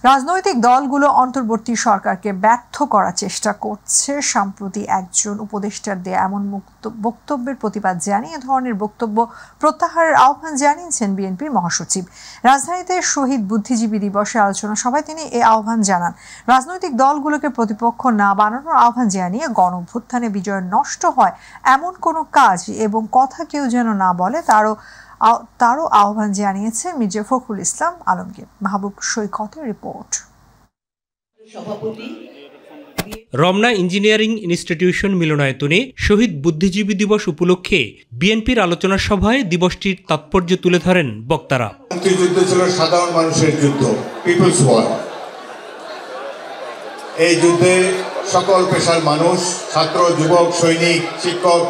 রাজনৈতিক দলগুলো অন্তর্বর্তী সরকারকে ব্যর্থ করার চেষ্টা করছে। সম্প্রতি একজন উপদেষ্টার দেয়া এমন বক্তব্যের প্রতিবাদ জানিয়ে এ ধরনের বক্তব্য প্রত্যাহারের আহ্বান জানিয়েছেন বিএনপির মহাসচিব। রাজধানীতে শহীদ বুদ্ধিজীবী দিবসে আলোচনা সভায় তিনি এই আহ্বান জানান। রাজনৈতিক দলগুলোকে প্রতিপক্ষ না বানানোর আহ্বান জানিয়ে গণঅভ্যুত্থানে বিজয় নষ্ট হয় এমন কোনো কাজ এবং কথা কেউ যেন না বলে তারও আহ্বান জানিয়েছে মির্জা ফখরুল ইসলাম আলমগীর। মাহবুব সৈকতের রিপোর্ট। রমনা ইঞ্জিনিয়ারিং ইনস্টিটিউশন মিলনায়তনে শহীদ বুদ্ধিজীবী দিবস উপলক্ষে বিএনপির আলোচনা সভায় দিবসটির তাৎপর্য তুলে ধরেন বক্তারা। মুক্তিযুদ্ধ ছিল সাধারণ মানুষের যুদ্ধ, পিপলস ওয়ার। এই যুদ্ধে সকল পেশার মানুষ, ছাত্র, যুবক, সৈনিক, শিক্ষক,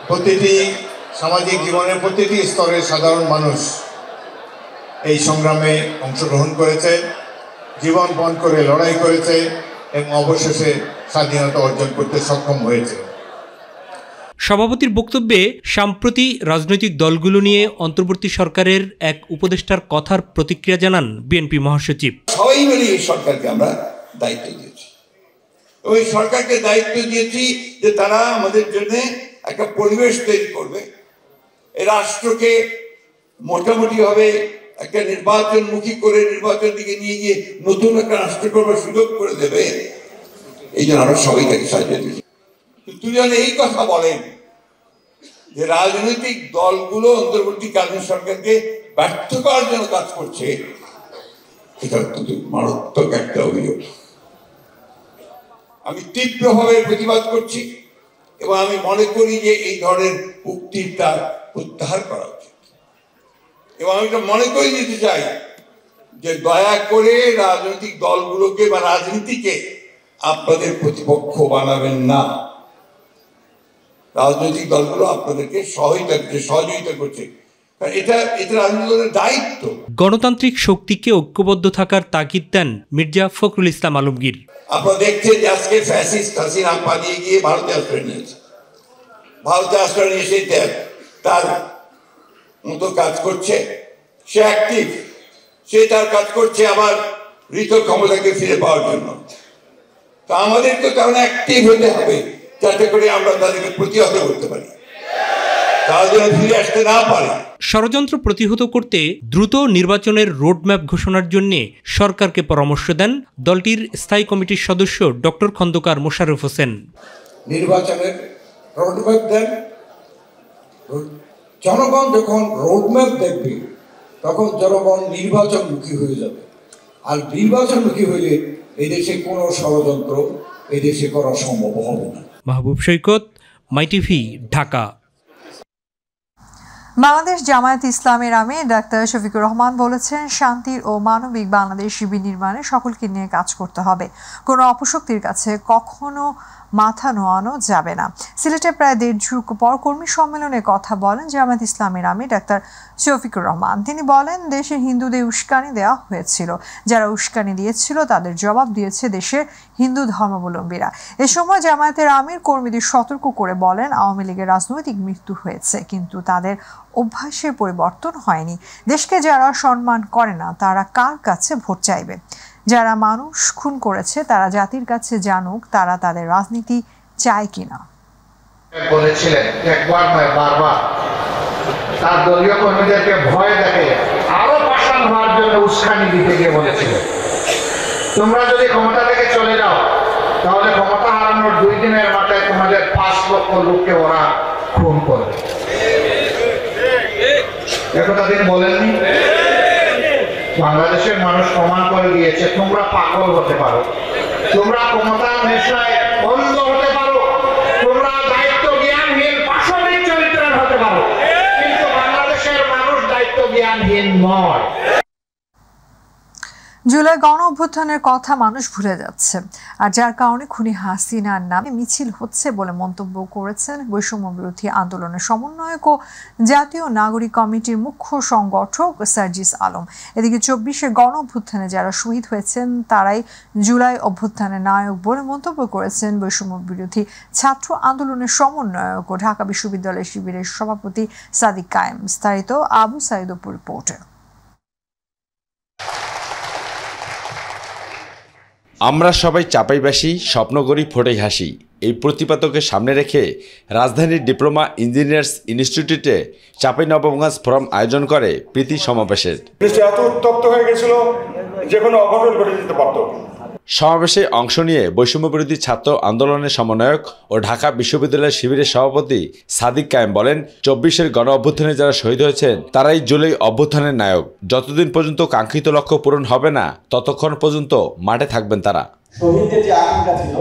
প্রতিটি সামাজিক জীবনের প্রতিটি স্তরের সাধারণ মানুষ এই সংগ্রামে অংশগ্রহণ করেছে, জীবন পণ করে লড়াই করেছে এবং অবশেষে স্বাধীনতা অর্জন করতে সক্ষম হয়েছে। সভাপতির বক্তব্যে সাম্প্রতি রাজনৈতিক দলগুলো নিয়ে অন্তর্বর্তী সরকারের এক উপদেষ্টার কথার প্রতিক্রিয়া জানান বিএনপি মহাসচিব। সবাই মিলে এই সরকারকে আমরা দায়িত্ব দিয়েছি। ওই সরকারকে দায়িত্ব দিয়েছি যে তারা আমাদের জন্য একটা পরিবেশ তৈরি করবে, এই রাষ্ট্রকে মোটামুটি ভাবে একটা নির্বাচনমুখী করে নির্বাচন দিকে নিয়ে গিয়ে নতুন একটা রাষ্ট্র করবার সুযোগ করে দেবে। এই জন্য আমরা সবাই তাকে সাহায্য দিয়েছি। কিন্তু যেন এই কথা বলেন যে রাজনৈতিক দলগুলো অন্তর্বর্তীকালীন সরকারকে ব্যর্থ করার জন্য কাজ করছে, এটা অত্যন্ত মারাত্মক একটা অভিযোগ। আমি তীব্রভাবে প্রতিবাদ করছি এবং আমি মনে করি যে এই ধরনের উক্তিটা প্রত্যাহার করা উচিত। এবং আমি এটা মনে করে দিতে চাই যে দয়া করে রাজনৈতিক দলগুলোকে বা রাজনীতিকে আপনাদের প্রতিপক্ষ বানাবেন না। রাজনৈতিক দলগুলো আপনাদেরকে সহযোগিতা করছে, এটা রাজনৈতিক দলের দায়িত্ব। গণতান্ত্রিক শক্তিকে ঐক্যবদ্ধ থাকার তাগিদ দেন মির্জা ফখরুল ইসলাম আলমগীর। আপনারা দেখছেন যে আজকে ফ্যাসিস্ট হাসিনা পালিয়ে গিয়ে ভারতে আশ্রয় নিয়েছে। ভারতে আশ্রয় নিয়ে সে তার মতো কাজ করছে, সে অ্যাক্টিভ, সে তার কাজ করছে আবার ঋত ক্ষমতাকে ফিরে পাওয়ার জন্য। তা আমাদেরকে তেমন অ্যাক্টিভ হতে হবে যাতে করে আমরা তাদেরকে প্রতিহত করতে পারি, তারা যেন ফিরে আসতে না পারে। ষড়যন্ত্র প্রতিহত করতে দ্রুত নির্বাচনের রোডম্যাপ ঘোষণার জন্য সরকারকে পরামর্শ দেন দলটির স্থায়ী কমিটির সদস্য ডক্টর খন্দকার মোশাররফ হোসেন। নির্বাচনের রোডম্যাপ দেন, জনগণ যখন রোডম্যাপ দেখবে তখন জনগণ নির্বাচনমুখী হয়ে যাবে। আর নির্বাচনমুখী হইলে এদেশে কোনো ষড়যন্ত্র এদেশে করা সম্ভব হবে না। মাহবুব সৈকত, মাই টিভি, ঢাকা। বাংলাদেশ জামায়াত ইসলামের আমির ডাক্তার শফিকুর রহমান বলেছেন, শান্তির ও মানবিক বাংলাদেশ বিনির্মাণে সকলকে নিয়ে কাজ করতে হবে, কোনো অপশক্তির কাছে কখনো মাথা নোয়ানো যাবে না। সিলেটে প্রায় 1.5 যুগ পর কর্মী সম্মেলনে কথা বলেন জামায়াত ইসলামের আমির ডাক্তার শফিকুর রহমান। তিনি বলেন, দেশের হিন্দুদের উস্কানি দেওয়া হয়েছিল, যারা উস্কানি দিয়েছিল তাদের জবাব দিয়েছে দেশের হিন্দু ধর্মাবলম্বীরা। এ সময় জামায়াতের আমির কর্মীদের সতর্ক করে বলেন, আওয়ামী লীগের রাজনৈতিক মৃত্যু হয়েছে কিন্তু তাদের অভ্যাসের পরিবর্তন হয়নি। দেশকে যারা সম্মান করে না তারা কার কাছে ভোট চাইবে? যারা মানুষ খুন করেছে তারা জাতির কাছে জানুক তারা তাদের রাজনীতি চায় কিনা। বলেছিলেন একবার নয় বারবার, তার দলীয় কর্মীদেরকে ভয় দেখে আরো পাষাণ হওয়ার জন্য উস্কানি দিতে গিয়ে বলেছিলেন, তোমরা যদি ক্ষমতা থেকে চলে যাও তাহলে ক্ষমতা হারানোর 2 দিনের মাথায় তোমাদের 5 লক্ষ লোককে ওরা খুন করবে। একথা তিনি বলেননি? বাংলাদেশের মানুষ প্রমাণ করে দিয়েছে তোমরা পাগল হতে পারো, তোমরা ক্ষমতা নেশায় অন্ধ হতে পারো, তোমরা দায়িত্ব জ্ঞানহীন পাশবিক চরিত্রের হতে পারো, কিন্তু বাংলাদেশের মানুষ দায়িত্ব জ্ঞানহীন নয়। জুলাই গণ অভ্যুত্থানের কথা মানুষ ভুলে যাচ্ছে, আর যার কারণে খুনি হাসিনার নামে মিছিল হচ্ছে বলে মন্তব্য করেছেন বৈষম্য বিরোধী আন্দোলনের সমন্বয়ক ও জাতীয় নাগরিক কমিটির মুখ্য সংগঠক সার্জিস আলম। এদিকে 24-এর গণ অভ্যুত্থানে যারা শহীদ হয়েছেন তারাই জুলাই অভ্যুত্থানের নায়ক বলে মন্তব্য করেছেন বৈষম্য বিরোধী ছাত্র আন্দোলনের সমন্বয়ক ও ঢাকা বিশ্ববিদ্যালয় শিবিরের সভাপতি সাদিক কায়েম। বিস্তারিত আবু সাইদ অপুর রিপোর্টে। আমরা সবাই চাপাইবাসী, স্বপ্ন করি ফোটাই হাসি। এই প্রতিপাদকে সামনে রেখে রাজধানীর ডিপ্লোমা ইঞ্জিনিয়ার্স ইনস্টিটিউটে চাঁপাইনবাবগঞ্জ ফোরাম আয়োজন করে প্রীতি সমাবেশের। এত উত্তপ্ত হয়ে গেছিল যে কোনো অঘটন ঘটে যেতে পারত। সমাবেশে অংশ নিয়ে বৈষম্য বিরোধী ছাত্র আন্দোলনের সমন্বয়ক ও ঢাকা বিশ্ববিদ্যালয়ের শিবিরের সভাপতি সাদিক কায়েম বলেন, 24-এর গণ অভ্যুত্থানে যারা শহীদ হয়েছেন তারাই জুলাই অভ্যুত্থানের নায়ক। যতদিন পর্যন্ত কাঙ্ক্ষিত লক্ষ্য পূরণ হবে না ততক্ষণ পর্যন্ত মাঠে থাকবেন তারা। শহীদদের যে আকাঙ্ক্ষা ছিল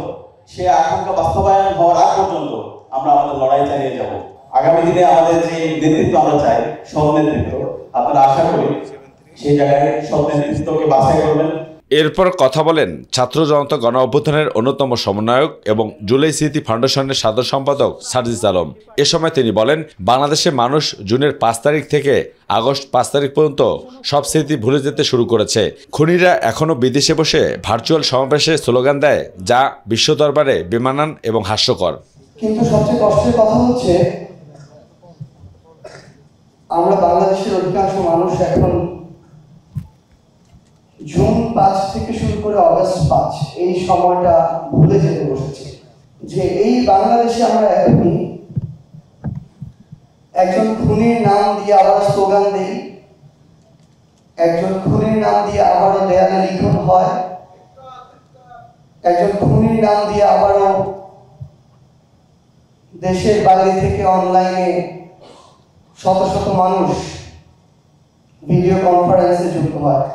সেই আকাঙ্ক্ষা বাস্তবায়ন হওয়ার আগ পর্যন্ত আমরা আমাদের লড়াই চালিয়ে যাব। আগামী দিনে আমাদের যে নেতৃত্ব আমরা চাই, সব নেতৃত্ব, আপনারা আশা করি সেই জায়গায় সব নেতৃত্বকে বাছাই করবেন। এরপর কথা বলেন ছাত্র জনতা গণ অভ্যুত্থানের অন্যতম সমন্বয়ক এবং জুলাই স্মৃতি ফাউন্ডেশনের সাধারণ সম্পাদক সার্জিস আলম। এ সময় তিনি বলেন, বাংলাদেশে মানুষ জুনের 5 তারিখ থেকে আগস্ট 5 তারিখ পর্যন্ত সব স্মৃতি ভুলে যেতে শুরু করেছে। খুনিরা এখনও বিদেশে বসে ভার্চুয়াল সমাবেশে স্লোগান দেয়, যা বিশ্ব দরবারে বেমানান এবং হাস্যকর। কিন্তু সবচেয়ে কষ্টের কথা হচ্ছে, আমরা বাংলাদেশের অধিকাংশ মানুষ এখন জুন 5 থেকে শুরু করে অগস্ট 5 এই সময়টা ভুলে যেতে বসেছি যে এই বাংলাদেশে আমরা এখনই একজন খুনির নাম দিয়ে আবার স্লোগান দিই, একজন খুনির নাম দিয়ে আবারও দেয়ালে লিখন হয়, একজন খুনির নাম দিয়ে আবারও দেশের বাইরে থেকে অনলাইনে শত শত মানুষ ভিডিও কনফারেন্সে যুক্ত হয়।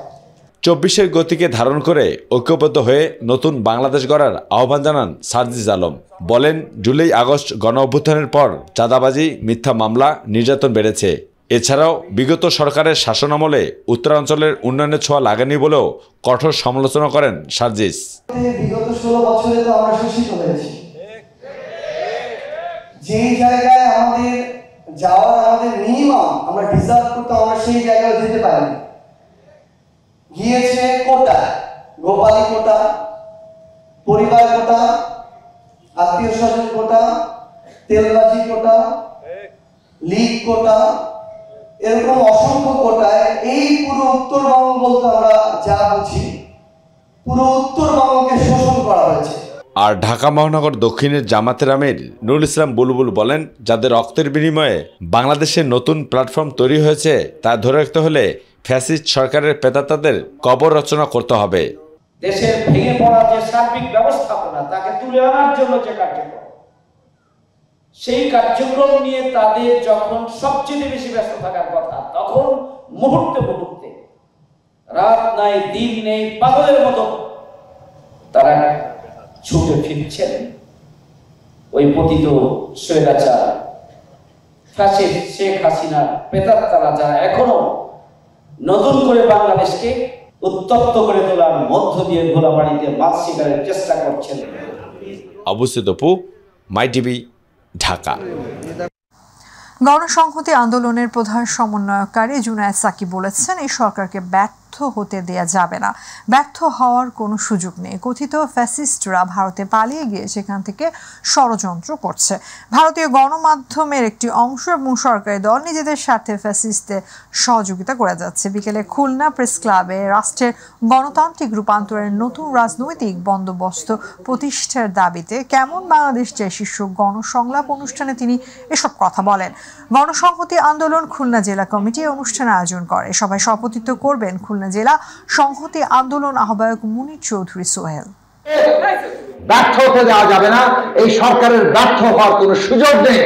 24-এর গতিকে ধারণ করে ঐক্যবদ্ধ হয়ে নতুন বাংলাদেশ গড়ার আহ্বান জানান সার্জিস আলম। বলেন, জুলাই আগস্ট গণ অভ্যুত্থানের পর চাঁদাবাজি, মিথ্যা মামলা, নির্যাতন বেড়েছে। এছাড়াও বিগত সরকারের শাসনামলে উত্তরাঞ্চলের উন্নয়নের ছোঁয়া লাগেনি বলেও কঠোর সমালোচনা করেন সার্জিস। বিগত 16 বছরে তো আমরা শোষিত হয়েছি। যেই জায়গায় আমাদের যাওয়ার আমাদের মিনিমাম আমরা ডিজার্ভ করতে, আমরা সেই জায়গায় যেতে পারিনি। গিয়েছে কোটা, গোপালী কোটা, পরিবার কোটা, আত্মীয় স্বজন কোটা, তেলবাজি কোটা, লীগ কোটা, এরকম অসংখ্য কোটায় এই পুরো উত্তরবঙ্গ বলতে আমরা যা বুঝি, পুরো উত্তরবঙ্গকে শোষণ করা হয়েছে। আর ঢাকা মহানগর দক্ষিণের জামাতের আমির নুরুল ইসলাম বুলবুল বলেন, যাদের রক্তের বিনিময়ে বাংলাদেশের নতুন প্ল্যাটফর্ম তৈরি হয়েছে তা ধরে রাখতে হলে ফ্যাসিস্ট সরকারের পেতাত্তাদের কবর রচনা করতে হবে। দেশের ভেঙে পড়া যে সার্বিক ব্যবস্থাপনা, তাকে তুলে আনার জন্য যে কার্যক্রম, সেই কার্যক্রম নিয়ে তাদের যখন সবচেয়ে বেশি ব্যস্ত থাকার কথা, তখন মুহূর্তে মুহূর্তে, রাত নাই দিন নেই, পাগলের মতো তারা ছুটে ফিরছেন ওই পতিত স্বৈরাচার ফ্যাসিস্ট শেখ হাসিনার পেতাত্তারা, যারা এখনো নতুন করে বাংলাদেশকে উত্তপ্ত করে তোলার মধ্য দিয়ে ঘোরাবাড়িতে মাছ শিকারের চেষ্টা করছেন। অবস্থিত অপু, মাই টিভি, ঢাকা। গণসংহতি আন্দোলনের প্রধান সমন্বয়কারী জুনায়েদ সাকি বলেছেন, এই সরকারকে ব্যর্থ হতে দেয়া যাবে না, ব্যর্থ হওয়ার কোনো সুযোগ নেই। কথিত ফ্যাসিস্টরা ভারতে পালিয়ে গিয়ে সেখান থেকে ষড়যন্ত্র করছে। ভারতীয় গণমাধ্যমের একটি অংশ এবং সরকারি দল নিজেদের স্বার্থে ফ্যাসিস্টদের সহযোগিতা করে যাচ্ছে। বিকেলে খুলনা প্রেস ক্লাবে রাষ্ট্রের গণতান্ত্রিক রূপান্তরের নতুন রাজনৈতিক বন্দোবস্ত প্রতিষ্ঠার দাবিতে কেমন বাংলাদেশ চাই শীর্ষক গণসংলাপ অনুষ্ঠানে তিনি এসব কথা বলেন। গণসংহতি আন্দোলন খুলনা জেলা কমিটি অনুষ্ঠান আয়োজন করে। সভায় সভাপতিত্ব করবেন খুলনা জেলা সংহতি আন্দোলন আহ্বায়ক মুনির চৌধুরী সোহেল। ব্যর্থ হতে দেওয়া যাবে না, এই সরকারের ব্যর্থ হওয়ার কোনো সুযোগ নেই।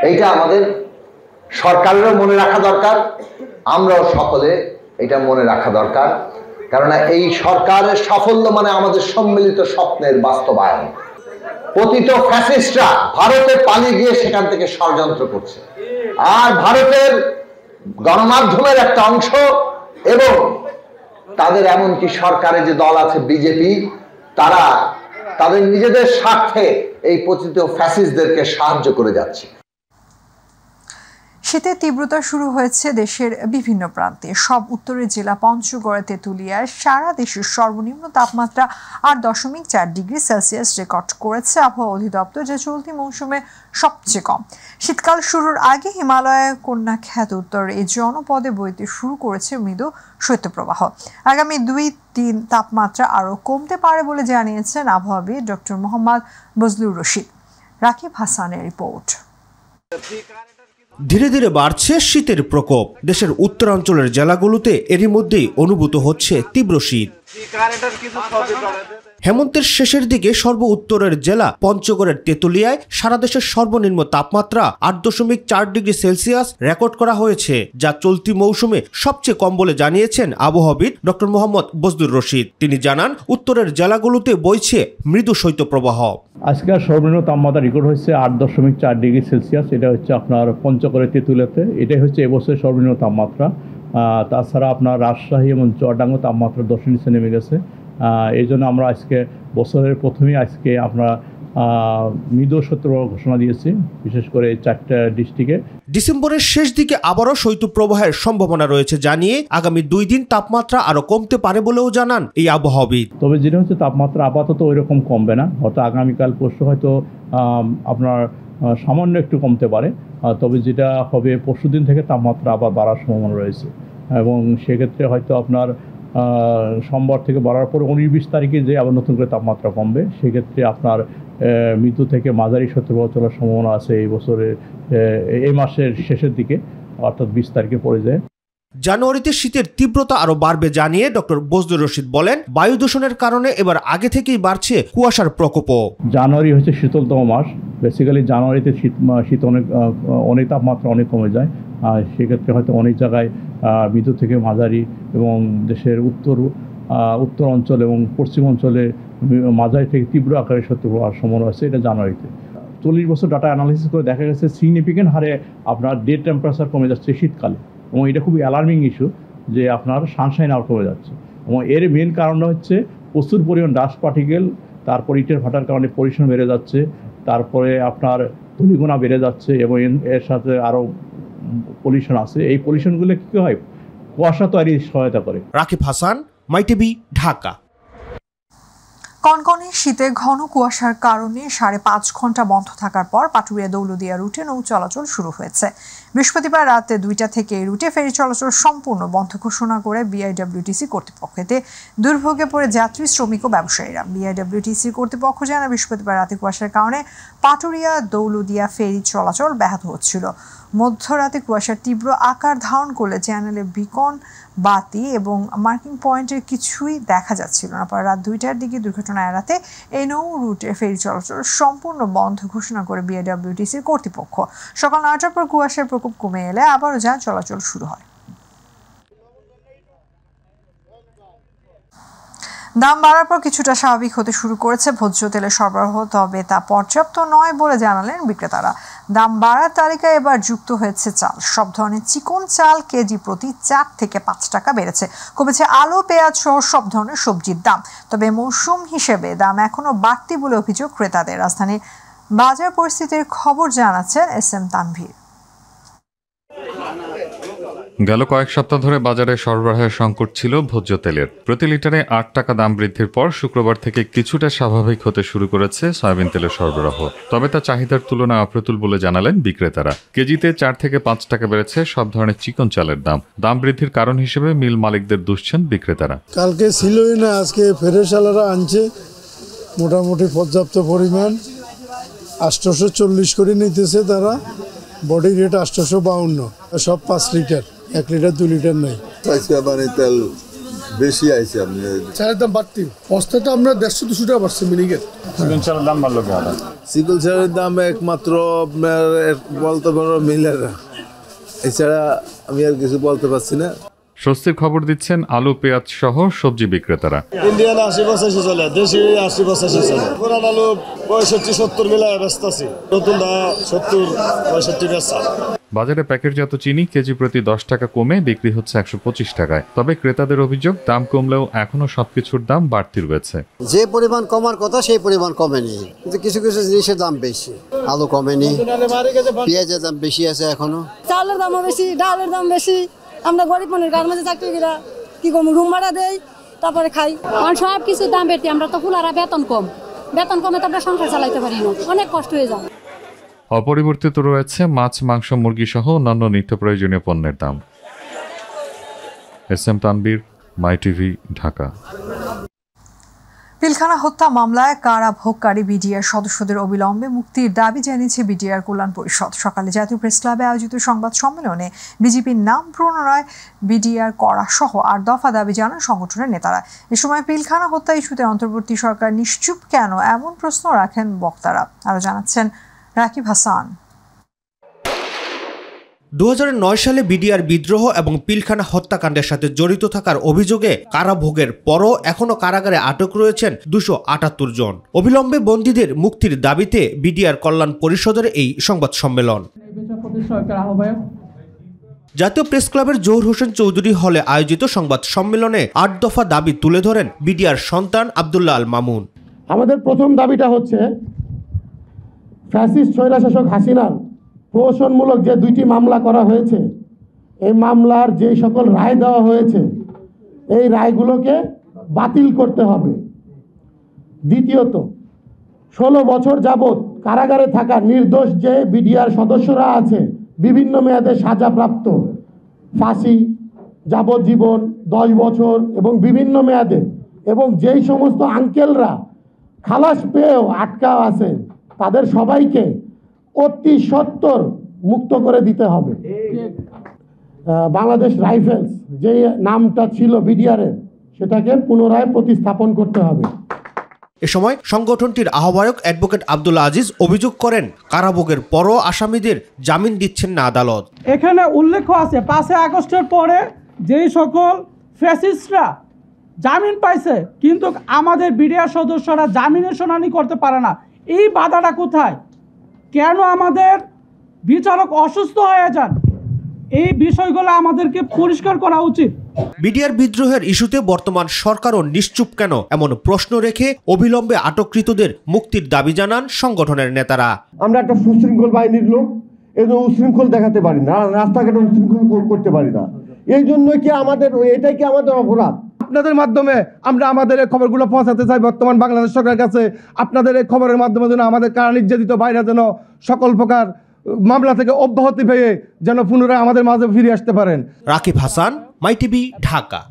এইটা আমাদের সরকারেরও মনে রাখা দরকার, আমরাও সকলে এটা মনে রাখা দরকার। কারণ এই সরকারের সাফল্য মানে আমাদের সম্মিলিত স্বপ্নের বাস্তবায়ন। পতিত ফ্যাসিস্টরা ভারতে পালিয়ে গিয়ে সেখান থেকে ষড়যন্ত্র করছে, আর ভারতের গণমাধ্যমের একটা অংশ এবং তাদের এমনকি সরকারে যে দল আছে বিজেপি, তারা তাদের নিজেদের স্বার্থে এই পতিত ফ্যাসিস্টদেরকে সাহায্য করে যাচ্ছে। শীতের তীব্রতা শুরু হয়েছে দেশের বিভিন্ন প্রান্তে। সব উত্তরের জেলা পঞ্চগড়, তেঁতুলিয়ায় সারা দেশের সর্বনিম্ন তাপমাত্রা 8.4 ডিগ্রি সেলসিয়াস রেকর্ড করেছে আবহাওয়া অধিদপ্তর, যা চলতি মৌসুমে সবচেয়ে কম। শীতকাল শুরুর আগে হিমালয়ের কন্যা খ্যাত উত্তর এই জনপদে বইতে শুরু করেছে মৃদু শৈত্যপ্রবাহ। আগামী 2-3 তাপমাত্রা আরও কমতে পারে বলে জানিয়েছেন আবহাওয়াবিদ ডক্টর মোহাম্মদ বজলুর রশিদ। রাকিব হাসানের রিপোর্ট। ধীরে ধীরে বাড়ছে শীতের প্রকোপ। দেশের উত্তরাঞ্চলের জেলাগুলোতে এরই মধ্যেই অনুভূত হচ্ছে তীব্র শীত। হেমন্তের শেষের দিকে সর্ব উত্তরের জেলা পঞ্চগড়ের তেঁতুলিয়ায় সারা দেশের সর্বনিম্ন তাপমাত্রা 8.4 ডিগ্রি সেলসিয়াস রেকর্ড করা হয়েছে, যা চলতি মৌসুমে সবচেয়ে কম বলে জানিয়েছেন আবহাওয়াবিদ ডক্টর মোহাম্মদ বজলুর রশিদ। তিনি জানান, উত্তরের জেলাগুলোতে বইছে মৃদু শৈত্যপ্রবাহ। আজকের সর্বনিম্ন তাপমাত্রা রেকর্ড হয়েছে 8.4 ডিগ্রি সেলসিয়াস। এটা হচ্ছে আপনার পঞ্চগড়ের তেঁতুলিয়াতে, এটাই হচ্ছে এবছরের সর্বনিম্ন তাপমাত্রা। তাছাড়া আপনার রাজশাহী এবং চুয়াডাঙ্গা তাপমাত্রা 10 নিচে নেমে গেছে। এই জন্য আমরা আজকে বছরের প্রথমেই আজকে আমরা মৃদু শৈত্যপ্রবাহ ঘোষণা দিয়েছি, বিশেষ করে 4টা ডিস্ট্রিক্টে। ডিসেম্বরের শেষ দিকে আবারও শৈত্যপ্রবাহের সম্ভাবনা রয়েছে জানিয়ে আগামী 2 দিন তাপমাত্রা আরও কমতে পারে বলেও জানান এই আবহাওয়াবিদ। তবে যেটা হচ্ছে তাপমাত্রা আপাতত ওইরকম কমবে না, হয়তো আগামীকাল পরশু হয়তো আপনার সামান্য একটু কমতে পারে। তবে যেটা হবে পরশু দিন থেকে তাপমাত্রা আবার বাড়ার সম্ভাবনা রয়েছে, এবং সেক্ষেত্রে হয়তো আপনার সোমবার থেকে বাড়ার পরে 19-20 তারিখে যে আবার নতুন করে তাপমাত্রা কমবে। সেক্ষেত্রে আপনার মৃদু থেকে মাঝারি শৈত্যপ্রবাহ চলার সম্ভাবনা আছে এই মাসের শেষের দিকে, অর্থাৎ 20 তারিখে পড়ে যায়। জানুয়ারিতে শীতের তীব্রতা আরো বাড়বে জানিয়ে ডক্টর বজলুর রশিদ বলেন, বায়ু দূষণের কারণে এবার আগে থেকেই বাড়ছে কুয়াশার প্রকোপও। জানুয়ারি হচ্ছে শীতলতম মাস। বেসিক্যালি জানুয়ারিতে শীত অনেক তাপমাত্রা অনেক কমে যায়। সেক্ষেত্রে হয়তো অনেক জায়গায় মৃদু থেকে মাঝারি এবং দেশের উত্তর অঞ্চল এবং পশ্চিম অঞ্চলে মাঝারি থেকে তীব্র আকারে শৈত্যপ্রবাহ সম্ভাবনা আছে। এটা জানুয়ারিতে 40 বছর ডাটা অ্যানালিসিস করে দেখা গেছে সিগনিফিকেন্ট হারে আপনার ডে টেম্পারেচার কমে যাচ্ছে শীতকালে, এবং এটা খুবই অ্যালার্মিং ইস্যু যে আপনার সানশাইন আউট কমে যাচ্ছে। এবং এর মেন কারণটা হচ্ছে প্রচুর পরিমাণ ডাস্ট পার্টিকেল, তারপর ইটের ফাটার কারণে পলিউশন বেড়ে যাচ্ছে, তারপরে আপনার ধূলিকণা বেড়ে যাচ্ছে, এবং এর সাথে আরও পলিউশন আছে। এই পলিউশনগুলো কী হয়, কুয়াশা তৈরি সহায়তা করে। রাকিব হাসান, মাই টিভি, ঢাকা। কনকনে শীতে ঘন কুয়াশার কারণে 5.5 ঘন্টা বন্ধ থাকার পর পাটুরিয়া দৌলদিয়া রুটে নৌ চলাচল শুরু হয়েছে। বৃহস্পতিবার রাতে 2টা থেকে এই রুটে ফেরি চলাচল সম্পূর্ণ বন্ধ ঘোষণা করে বিআইডব্লিউটিসি কর্তৃপক্ষ। এতে দুর্ভোগে পড়ে যাত্রী, শ্রমিক ও ব্যবসায়ীরা। বিআইডব্লিউটিসি কর্তৃপক্ষ জানায়, বৃহস্পতিবার রাতে কুয়াশার কারণে পাটুরিয়া দৌলদিয়া ফেরি চলাচল ব্যাহত হচ্ছিল। মধ্যরাতে কুয়াশার তীব্র আকার ধারণ করলে চ্যানেলে বিকন বাতি এবং মার্কিং পয়েন্টের কিছুই দেখা যাচ্ছিল না। পরে রাত 2টার দিকে দুর্ঘটনা এড়াতে এই নৌ রুটে ফেরি চলাচল সম্পূর্ণ বন্ধ ঘোষণা করে বিআইডব্লিউটিসির কর্তৃপক্ষ। সকাল 9টার পর কুয়াশার প্রকোপ কমে এলে আবারও যান চলাচল শুরু হয়। দাম বাড়ার পর কিছুটা স্বাভাবিক হতে শুরু করেছে ভোজ্য তেলের সরবরাহ, তবে তা পর্যাপ্ত নয় বলে জানালেন বিক্রেতারা। দাম বাড়ার তালিকায় এবার যুক্ত হয়েছে চাল। সব ধরনের চিকন চাল কেজি প্রতি 4 থেকে 5 টাকা বেড়েছে। কমেছে আলু, পেঁয়াজ সহ সব ধরনের সবজির দাম। তবে মৌসুম হিসেবে দাম এখনো বাড়তি বলে অভিযোগ ক্রেতাদের। রাজধানীর বাজার পরিস্থিতির খবর জানাচ্ছেন SM তানভীর। গেল কয়েক সপ্তাহ ধরে বাজারে সরবরাহের সংকট ছিল ভোজ্য তেলের। প্রতি লিটারে 8 টাকা দাম বৃদ্ধির পর শুক্রবার থেকে কিছুটা স্বাভাবিক হতে শুরু করেছে সয়াবিন তেলের সরবরাহ। তবে তা চাহিদার তুলনায় অপ্রতুল বলে জানালেন বিক্রেতারা। কেজিতে 4 থেকে 5 টাকা বেড়েছে সব ধরনের চিকন চালের দাম। দাম বৃদ্ধির কারণ হিসেবে মিল মালিকদের দুষছেন বিক্রেতারা। কালকে ছিলই না, আজকে ফেরেশালারা আনছে মোটামুটি পর্যাপ্ত পরিমাণ। 840 করে নিতেছে তারা, বডি রেট 852, সব 5 লিটার, 1 লিটার 2 লিটার নাই। তেল বেশি আইছে, চালের দাম বাড়তি। বস্তাটা আমরা 150-200 টাকা বাড়ছে মিনিকেট। চিকন চালের দাম বাড়লো কেন? চিকন চালের দাম একমাত্র বলতে পারো মিলেরা, এছাড়া আমি আর কিছু বলতে পারছি না। স্বস্তির খবর দিচ্ছেন আলু, পেঁয়াজ সহ সবজি বিক্রেতারা। ইন্ডিয়ান 80-85 চলে, দেশি 80-85 চলে। পুরান আলু 65-70 মিলায় ব্যস্ত আছে, নতুন 70-65 বেচা। বাজারে প্যাকেটজাত চিনি কেজি প্রতি 10 টাকা কমে বিক্রি হচ্ছে 125 টাকায়। তবে ক্রেতাদের অভিযোগ, দাম কমলেও এখনো সবকিছুর দাম বাড়তি রয়েছে। যে পরিমাণ কমার কথা সেই পরিমাণ কমেনি, কিন্তু কিছু কিছু জিনিসের দাম বেশি। আলু কমেনি, পেঁয়াজের দাম বেশি আছে এখনো, চালের দামও বেশি, ডালের দাম বেশি। আমরা গরিব মানুষ, গার্মেন্টসে চাকরিরা কি করবো, রুম ভাড়া দেই, তারপরে খাই। সব কিছুর দাম বেশি। আমরা তো ফুলারা বেতন কমে তো আমরা সংসার চালাইতে পারি না, অনেক কষ্ট হয়ে যায়। অপরিবর্তিত রয়েছে মাছ, মাংস, মুরগি সহ অন্যান্য নিত্য প্রয়োজনীয় পণ্যের দাম। SM তানবীর, মাই টিভি, ঢাকা। পিলখানা হত্যা মামলায় কারাভোগকারী বিডিআর সদস্যদের অবিলম্বে মুক্তির দাবি জানিয়েছে বিডিআর কল্যাণ পরিষদ। সকালে জাতীয় প্রেস ক্লাবে আয়োজিত সংবাদ সম্মেলনে বিজেপির নাম পুনরায় বিডিআর করা সহ 8 দফা দাবি জানান সংগঠনের নেতারা। এ সময় পিলখানা হত্যা ইস্যুতে অন্তর্বর্তী সরকার নিশ্চুপ কেন, এমন প্রশ্ন রাখেন বক্তারা। আরো জানাচ্ছেন রাকিব হাসান। 2009 সালে বিডিআর বিদ্রোহ এবং পিলখানা হত্যাকাণ্ডের সাথে জড়িত থাকার অভিযোগে কারাভোগের পরও এখনও কারাগারে আটক রয়েছেন 278 জন। অবিলম্বে বন্দীদের মুক্তির দাবিতে বিডিআর কল্যাণ পরিষদের এই সংবাদ সম্মেলন। জাতীয় প্রেস ক্লাবের জহুর হোসেন চৌধুরী হলে আয়োজিত সংবাদ সম্মেলনে 8 দফা দাবি তুলে ধরেন বিডিআর সন্তান আব্দুল্লাহ আল মামুন। আমাদের প্রথম দাবিটা হচ্ছে ফ্যাসিস্ট স্বৈরশাসক হাসিনার প্রহসনমূলক যে 2টি মামলা করা হয়েছে, এই মামলার যে সকল রায় দেওয়া হয়েছে, এই রায়গুলোকে বাতিল করতে হবে। দ্বিতীয়ত, 16 বছর যাবৎ কারাগারে থাকা নির্দোষ যে বিডিআর সদস্যরা আছে, বিভিন্ন মেয়াদে সাজাপ্রাপ্ত, ফাঁসি, যাবজ্জীবন, 10 বছর এবং বিভিন্ন মেয়াদে, এবং যেই সমস্ত আঙ্কেলরা খালাস পেয়েও আটকা আছে, তাদের সবাইকে অতি সত্বর মুক্ত করে দিতে হবে। বাংলাদেশ রাইফেলস যে নামটা ছিল বিডিআরের, সেটাকে পুনরায় প্রতিস্থাপন করতে হবে। এ সময় সংগঠনটির আহ্বায়ক অ্যাডভোকেট আব্দুল আজিজ অভিযোগ করেন, কারাভোগের পরও আসামিদের জামিন দিচ্ছেন না আদালত। এখানে উল্লেখ আছে 5 আগস্টের পরে যেই সকল ফ্যাসিস্টরা জামিন পাইছে, কিন্তু আমাদের বিডিআর সদস্যরা জামিনের শুনানি করতে পারে না। এই বাধাটা কোথায়? কেন আমাদের বিচারক অসুস্থ হয়ে যান? এই বিষয়গুলো আমাদেরকে পরিষ্কার করা উচিত। বিডিআর বিদ্রোহের ইস্যুতে বর্তমান সরকারও নিশ্চুপ কেন, এমন প্রশ্ন রেখে অবিলম্বে আটককৃতদের মুক্তির দাবি জানান সংগঠনের নেতারা। আমরা একটা সুশৃঙ্খল বাহিনীর লোক, এই উশৃঙ্খল দেখাতে পারি না, রাস্তাঘাটে উশৃঙ্খল করতে পারি না। এই জন্য কি আমাদের, এটাই কি আমাদের অপরাধ? আপনাদের মাধ্যমে আমরা আমাদের এই খবরগুলো পৌঁছাতে চাই বর্তমান বাংলাদেশ সরকারের কাছে। আপনাদের এই খবরের মাধ্যমে যেন আমাদের কারা নির্যাতিত ভাইরা যেন সকল প্রকার মামলা থেকে অব্যাহতি পেয়ে যেন পুনরায় আমাদের মাঝে ফিরে আসতে পারেন। রাকিব হাসান, মাই টিভি, ঢাকা।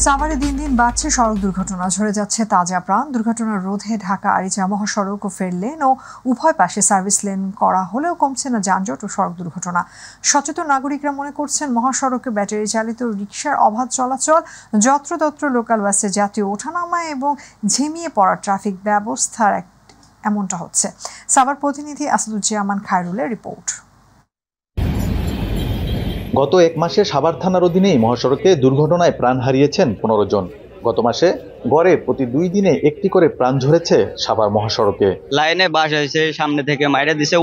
সাভারে দিন দিন বাড়ছে সড়ক দুর্ঘটনা, ঝরে যাচ্ছে তাজা প্রাণ। দুর্ঘটনা রোধে ঢাকা আরিচা মহাসড়ক ও ফের লেন ও উভয় পাশে সার্ভিস লেন করা হলেও কমছে না যানজট ও সড়ক দুর্ঘটনা। সচেতন নাগরিকরা মনে করছেন মহাসড়কে ব্যাটারি চালিত রিকশার অবাধ চলাচল, যত্রতত্র লোকাল বাসে যাত্রী ওঠানামা এবং ঝিমিয়ে পড়া ট্রাফিক ব্যবস্থার এমনটা হচ্ছে। সাভার প্রতিনিধি আসাদুজ্জামান খায়রুলের রিপোর্ট। গত 1 মাসে সাভার থানার অধীনেই মহাসড়কে দুর্ঘটনায় প্রাণ হারিয়েছেন 15 জন। গত মাসে গড়ে প্রতি 2 দিনে একটি করে প্রাণ ঝরেছে সাভার মহাসড়কে। লাইনে বাস হয়েছে, সামনে থেকে মাইরে দিছে,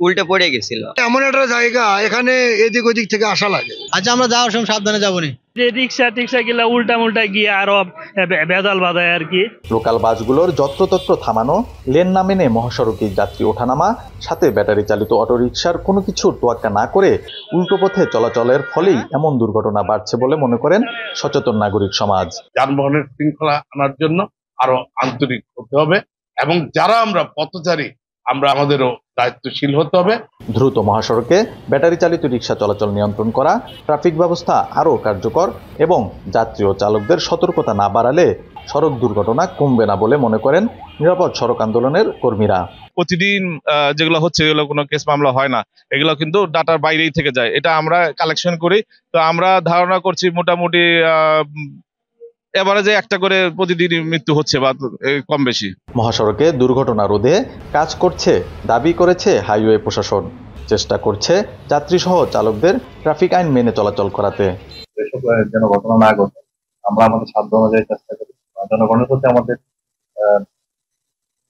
উল্টে পড়ে গেছিল। এমন একটা জায়গা, এখানে এদিক ওদিক থেকে আসা লাগে। আচ্ছা, আমরা যাওয়ার সময় সাবধানে যাবনি। যে রিক্সা গেলে উল্টা গিয়ে আরো বেদাল বাঁধায় আর কি। লোকাল বাসগুলোর যত্রতত্র থামানো, লেন না মেনে মহাসড়কে যাত্রী ওঠানামা, সাথে ব্যাটারি চালিত অটোরিকশার কোনো কিছু তোয়াক্কা না করে উল্টো পথে চলাচলের ফলেই এমন দুর্ঘটনা বাড়ছে বলে মনে করেন সচেতন নাগরিক সমাজ। যানবাহনের শৃঙ্খলা আনার জন্য আরো আন্তরিক হতে হবে এবং যারা আমরা পথচারী, আমরা আমাদেরও দায়িত্বশীল হতে হবে। দ্রুত মহাসড়কে ব্যাটারি চালিত রিকশা চলাচল নিয়ন্ত্রণ করা, ট্রাফিক ব্যবস্থা আরও কার্যকর এবং যাত্রী ও চালকদের সতর্কতা না বাড়ালে সড়ক দুর্ঘটনা কমবে না বলে মনে করেন নিরাপদ সড়ক আন্দোলনের কর্মীরা। প্রতিদিন যেগুলো হচ্ছে, এগুলো কোনো কেস মামলা হয় না, এগুলো কিন্তু ডাটার বাইরেই থেকে যায়। এটা আমরা কালেকশন করি, তো আমরা ধারণা করছি মোটামুটি এভারেজে একটা করে প্রতিদিন মৃত্যু হচ্ছে বা কম বেশি। মহাসড়কে দুর্ঘটনা রোধে কাজ করছে দাবি করেছে হাইওয়ে প্রশাসন, চেষ্টা করছে যাত্রী সহ চালকদের ট্রাফিক আইন মেনে চলাচল করাতে। এসব যেন ঘটনা না ঘটে আমরা আমাদের সাধ্য অনুযায়ী চেষ্টা করি। জনগণের প্রতি আমাদের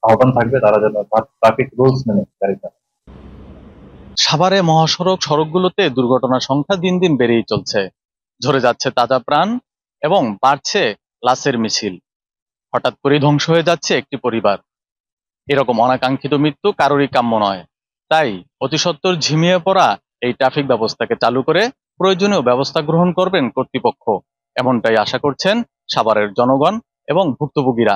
আহ্বান থাকবে, তারা যেন ট্রাফিক রুলস মেনে গাড়ি চালায়। সাভারে মহাসড়ক সড়কগুলোতে দুর্ঘটনার সংখ্যা দিন দিন বেড়েই চলছে। ঝরে যাচ্ছে তাজা প্রাণ এবং বাড়ছে লাশের মিছিল। হঠাৎ করে ধ্বংস হয়ে যাচ্ছে একটি পরিবার। এরকম অনাকাঙ্ক্ষিত মৃত্যু কারোরই কাম্য নয়। তাই অতিসত্বর ঝিমিয়ে পড়া এই ট্রাফিক ব্যবস্থাকে চালু করে প্রয়োজনীয় ব্যবস্থা গ্রহণ করবেন কর্তৃপক্ষ, এমনটাই আশা করছেন সাভারের জনগণ এবং ভুক্তভোগীরা।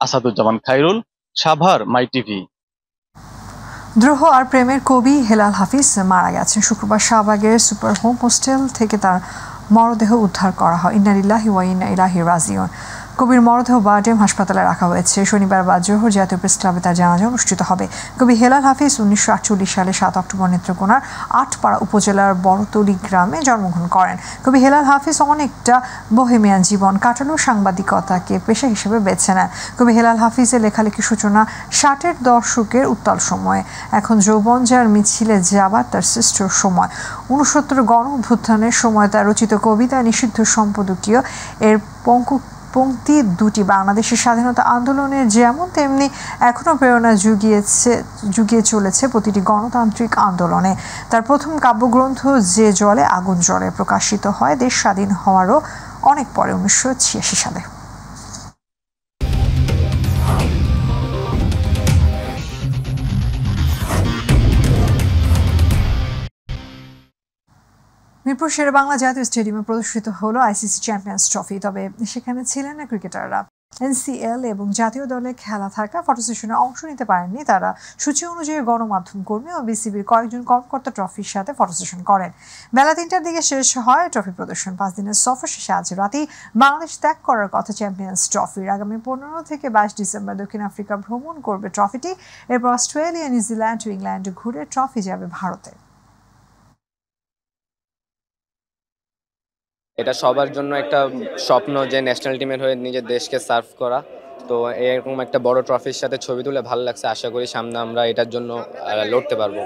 আসাদুজ্জামান খায়রুল, সাভার, মাই টিভি। দ্রোহ আর প্রেমের কবি হেলাল হাফিজ মারা গেছেন। শুক্রবার শাহবাগের সুপার হোম হোস্টেল থেকে তার মরদেহ উদ্ধার করা হয়। ইন্না লিল্লাহি ওয়া ইন্না ইলাইহি রাজিউন। কবির মরদেহ বারডেম হাসপাতালে রাখা হয়েছে। শনিবার বাদ জোহর জাতীয় প্রেস ক্লাবে তার জানাজা অনুষ্ঠিত হবে। কবি হেলাল হাফিজ 1948 সালে 7 অক্টোবর নেত্রকোনার আটপাড়া উপজেলার বড়তলি গ্রামে জন্মগ্রহণ করেন। কবি হেলাল হাফিজ অনেকটা বোহেমিয়ান জীবন কাটানো, সাংবাদিকতাকে পেশা হিসেবে বেছে নেন। কবি হেলাল হাফিজের লেখালেখির সূচনা 60-এর দশকের উত্তাল সময়ে। এখন যৌবন যার মিছিলে যাবার তার শ্রেষ্ঠ সময়। 69 গণ অভ্যুত্থানের সময় তার রচিত কবিতা নিষিদ্ধ সম্পাদকীয় এর পংক্তি দুটি বাংলাদেশের স্বাধীনতা আন্দোলনের যেমন তেমনি এখনো প্রেরণা জুগিয়ে চলেছে প্রতিটি গণতান্ত্রিক আন্দোলনে। তার প্রথম কাব্যগ্রন্থ যে জলে আগুন জ্বলে প্রকাশিত হয় দেশ স্বাধীন হওয়ারও অনেক পরে, 1986 সালে। মিরপুর শেরেবাংলা জাতীয় স্টেডিয়ামে প্রদর্শিত হলো আইসিসি চ্যাম্পিয়ন্স ট্রফি। তবে সেখানে ছিলেন না ক্রিকেটাররা। এনসিএল এবং জাতীয় দলে খেলা থাকা ফটো সেশনে অংশ নিতে পারেননি তারা। সূচি অনুযায়ী গণমাধ্যম কর্মী ও বিসিবির কয়েকজন কর্মকর্তা ট্রফির সাথে ফটো সেশন করেন। বেলা 3টার দিকে শেষ হয় ট্রফি প্রদর্শন। 5 দিনের সফর শেষে আজ রাতেই বাংলাদেশ ত্যাগ করার কথা চ্যাম্পিয়ন্স ট্রফির। আগামী 15 থেকে 22 ডিসেম্বর দক্ষিণ আফ্রিকা ভ্রমণ করবে ট্রফিটি। এরপর অস্ট্রেলিয়া, নিউজিল্যান্ড ও ইংল্যান্ডে ঘুরে ট্রফি যাবে ভারতে। এটা সবার জন্য একটা স্বপ্ন যে ন্যাশনাল টিমের হয়ে নিজের দেশকে সার্ভ করা। তো এরকম একটা বড় ট্রফির সাথে ছবি তুলে ভালো লাগছে। আশা করি সামনে আমরা এটার জন্য লড়তে পারবো।